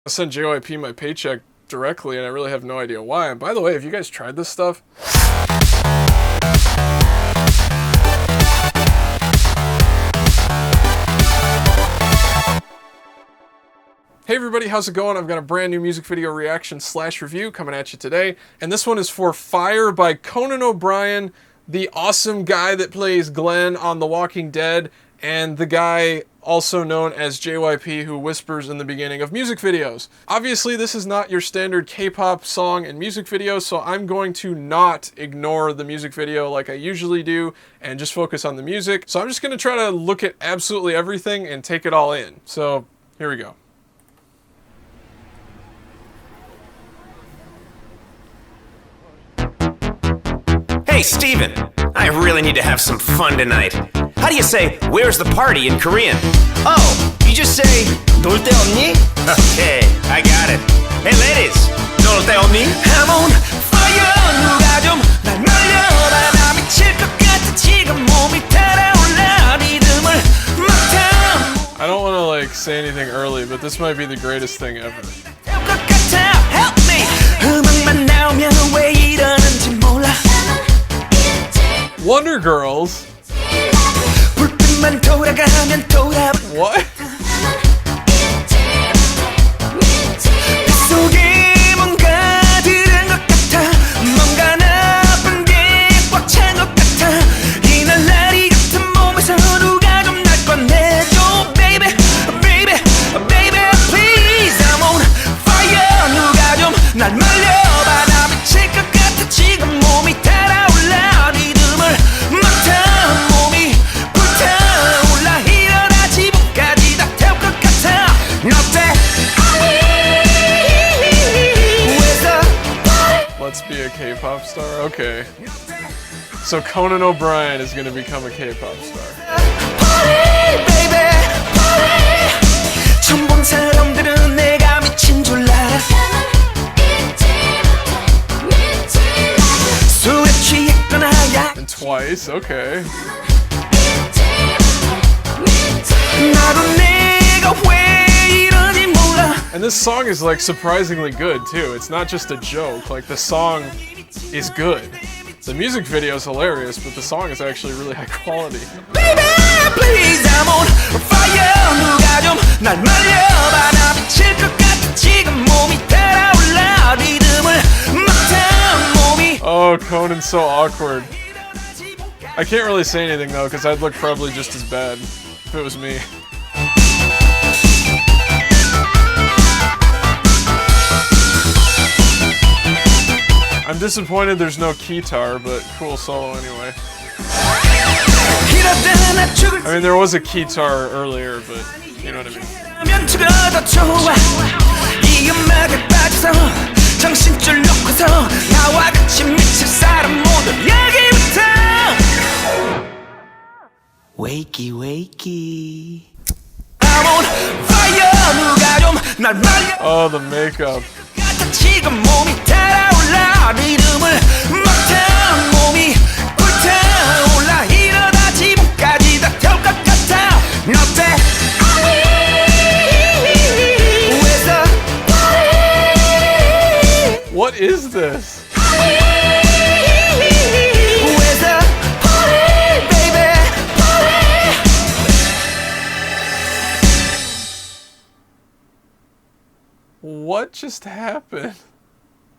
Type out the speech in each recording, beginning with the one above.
I send JYP my paycheck directly, and I really have no idea why. And by the way, have you guys tried this stuff? Hey everybody, how's it going? I've got a brand new music video reaction / review coming at you today. And this one is for Fire by Conan O'Brien, the awesome guy that plays Glenn on The Walking Dead, and the guy also known as JYP who whispers in the beginning of music videos. Obviously, this is not your standard K-pop song and music video, so I'm going to not ignore the music video like I usually do and just focus on the music. So I'm just going to try to look at absolutely everything and take it all in. So here we go. Hey, Steven, I really need to have some fun tonight. How do you say, where's the party in Korean? Oh, you just say, 놀 데 없니? Okay, I got it. Hey, ladies, 놀 데 없니? I'm on fire, 누가 좀 날 말려봐. 나 미칠 것 같아, 지금 몸이 달아올라. 리듬을 맡아. I don't want to like say anything early, but this might be the greatest thing ever. Help me. 음악만 나오면 왜 이러는지 몰라. Wonder Girls? What? Let's be a K-pop star? Okay. So Conan O'Brien is gonna become a K-pop star. Party, baby, party. 처음 본 사람들은 내가 미친 줄 알아. 술에 취했거나 And twice, okay. 나도 내가 왜 이러지 몰라. And this song is like surprisingly good too. It's not just a joke, like the song is good. The music video is hilarious, but the song is actually really high quality. Baby, please, I'm on fire. 누가 좀 날 말려봐. 나 미칠 것 같아. 지금 몸이 달아올라. 리듬을 맡아 몸이. Oh, Conan's so awkward. I can't really say anything though, because I'd look probably just as bad if it was me. I'm disappointed there's no keytar, but cool solo anyway. I mean, there was a keytar earlier, but you know what I mean. Wakey, wakey. I'm on fire. 누가 좀 날 말려. Oh, the makeup. 지금 몸이 달아올라. 리듬을 맡아 몸이 불타올라. 이러다 지붕까지 다 태울 것 같아. 어때? Where's the party? What is this? Where's the party, baby? Party. What just happened?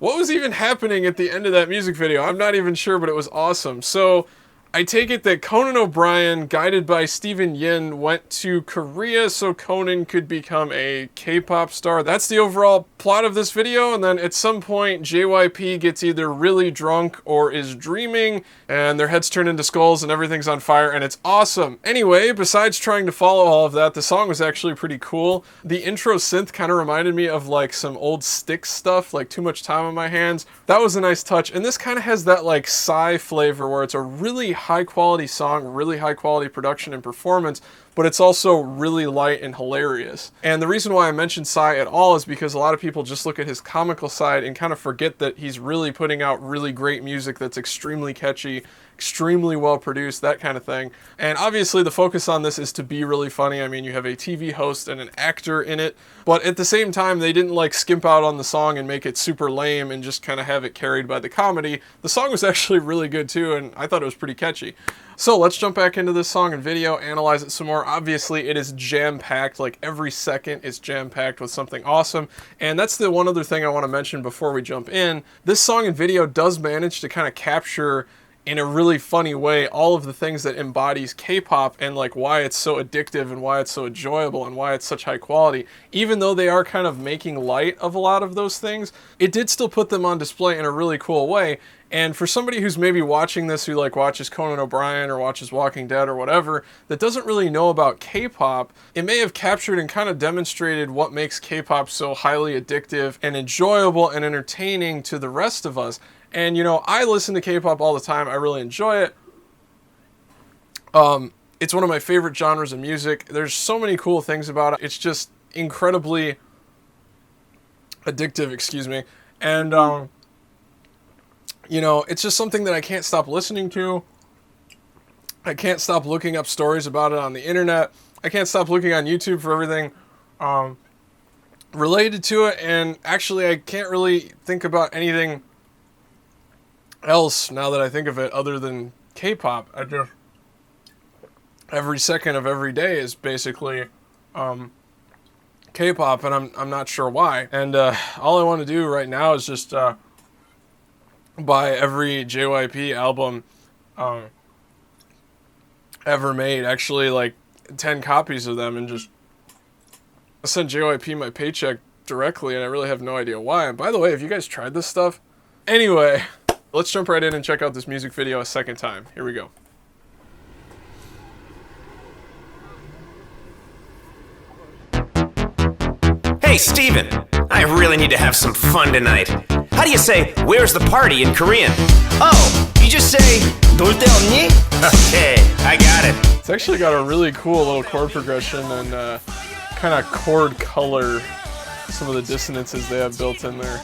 What was even happening at the end of that music video? I'm not even sure, but it was awesome. So, I take it that Conan O'Brien, guided by Yeun, went to Korea so Conan could become a K-pop star. That's the overall plot of this video, and then at some point JYP gets either really drunk or is dreaming, and their heads turn into skulls and everything's on fire, and it's awesome. Anyway, besides trying to follow all of that, the song was actually pretty cool. The intro synth kind of reminded me of like some old Styx stuff, like Too Much Time on My Hands. That was a nice touch, and this kind of has that like psy flavor where it's a really high quality song, really high quality production and performance, but it's also really light and hilarious. And the reason why I mention Psy at all is because a lot of people just look at his comical side and kind of forget that he's really putting out really great music that's extremely catchy, extremely well produced, that kind of thing. And obviously the focus on this is to be really funny. I mean, you have a TV host and an actor in it, but at the same time, they didn't like skimp out on the song and make it super lame and just kind of have it carried by the comedy. The song was actually really good too, and I thought it was pretty catchy. So let's jump back into this song and video, analyze it some more. Obviously, it is jam-packed. Like every second is jam-packed with something awesome. And that's the one other thing I want to mention before we jump in. This song and video does manage to kind of capture in a really funny way all of the things that embodies K-pop and like why it's so addictive and why it's so enjoyable and why it's such high quality. Even though they are kind of making light of a lot of those things, it did still put them on display in a really cool way. And for somebody who's maybe watching this, who like watches Conan O'Brien or watches Walking Dead or whatever, that doesn't really know about K-pop, it may have captured and kind of demonstrated what makes K-pop so highly addictive and enjoyable and entertaining to the rest of us. And, you know, I listen to K-pop all the time. I really enjoy it. It's one of my favorite genres of music. There's so many cool things about it. It's just incredibly addictive, excuse me. And, you know, it's just something that I can't stop listening to. I can't stop looking up stories about it on the internet. I can't stop looking on YouTube for everything related to it. And actually, I can't really think about anything else now that I think of it other than K-pop. I just, every second of every day is basically K-pop, and I'm not sure why. And all I want to do right now is just buy every JYP album ever made, actually like 10 copies of them, and just send JYP my paycheck directly, and I really have no idea why. And by the way, have you guys tried this stuff? Anyway, let's jump right in and check out this music video a second time. Here we go. Hey, Steven, I really need to have some fun tonight. How do you say, where's the party in Korean? Oh, you just say, 놀 데 없니? Okay, I got it. It's actually got a really cool little chord progression and kind of chord color, some of the dissonances they have built in there.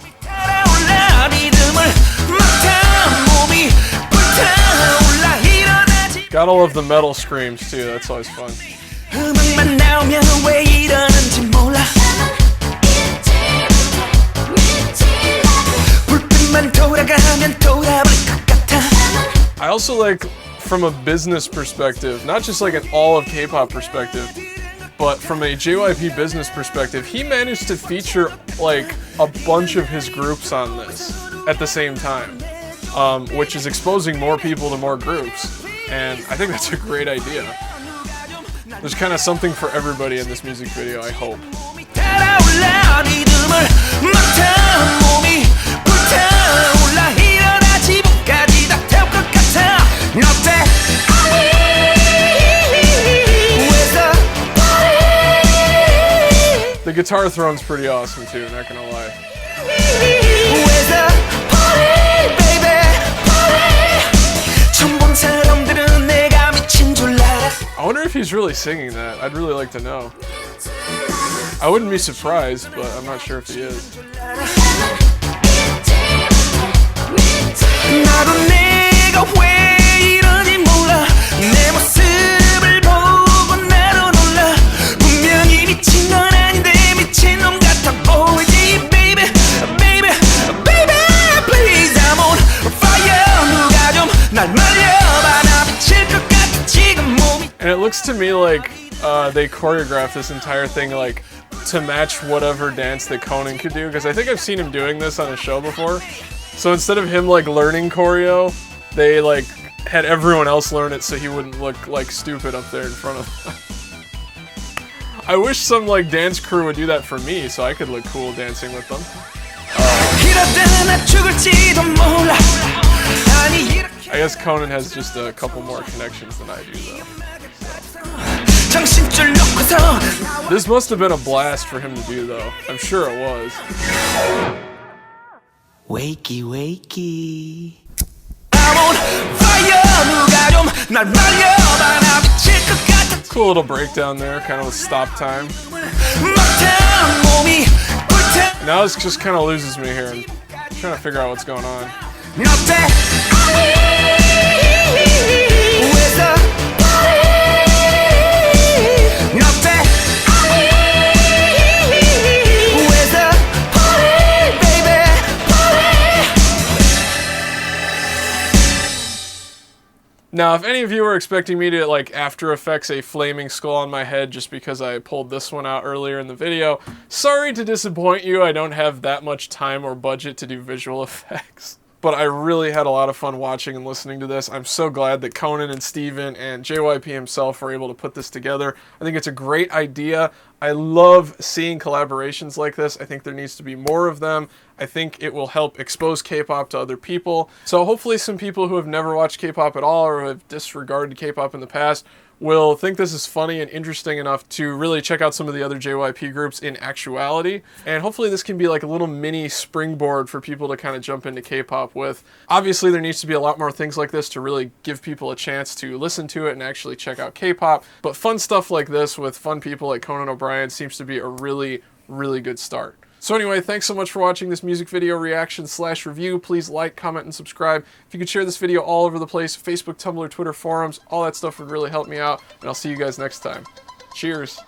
Got all of the metal screams too, that's always fun. I also like, from a business perspective, not just like an all of K-pop perspective, but from a JYP business perspective, he managed to feature like a bunch of his groups on this at the same time, which is exposing more people to more groups, and I think that's a great idea. There's kind of something for everybody in this music video, I hope. The guitar throne's pretty awesome too, not gonna lie. I wonder if he's really singing that. I'd really like to know. I wouldn't be surprised, but I'm not sure if he is. And it looks to me like they choreographed this entire thing like to match whatever dance that Conan could do, because I think I've seen him doing this on a show before. So instead of him like learning choreo, they like had everyone else learn it so he wouldn't look like stupid up there in front of them. I wish some like dance crew would do that for me so I could look cool dancing with them. I guess Conan has just a couple more connections than I do though. So. This must have been a blast for him to do though. I'm sure it was. Wakey, wakey. Cool little breakdown there, kind of with stop time. Now this just kind of loses me here. I'm trying to figure out what's going on. Now, if any of you were expecting me to, like, After Effects a flaming skull on my head just because I pulled this one out earlier in the video, sorry to disappoint you. I don't have that much time or budget to do visual effects. But I really had a lot of fun watching and listening to this. I'm so glad that Conan and Steven and JYP himself were able to put this together. I think it's a great idea. I love seeing collaborations like this. I think there needs to be more of them. I think it will help expose K-pop to other people. So hopefully some people who have never watched K-pop at all or have disregarded K-pop in the past will think this is funny and interesting enough to really check out some of the other JYP groups in actuality. And hopefully this can be like a little mini springboard for people to kind of jump into K-pop with. Obviously there needs to be a lot more things like this to really give people a chance to listen to it and actually check out K-pop. But fun stuff like this with fun people like Conan O'Brien seems to be a really, really good start. So anyway, thanks so much for watching this music video reaction / review. Please like, comment, and subscribe. If you could share this video all over the place, Facebook, Tumblr, Twitter, forums, all that stuff would really help me out. And I'll see you guys next time. Cheers.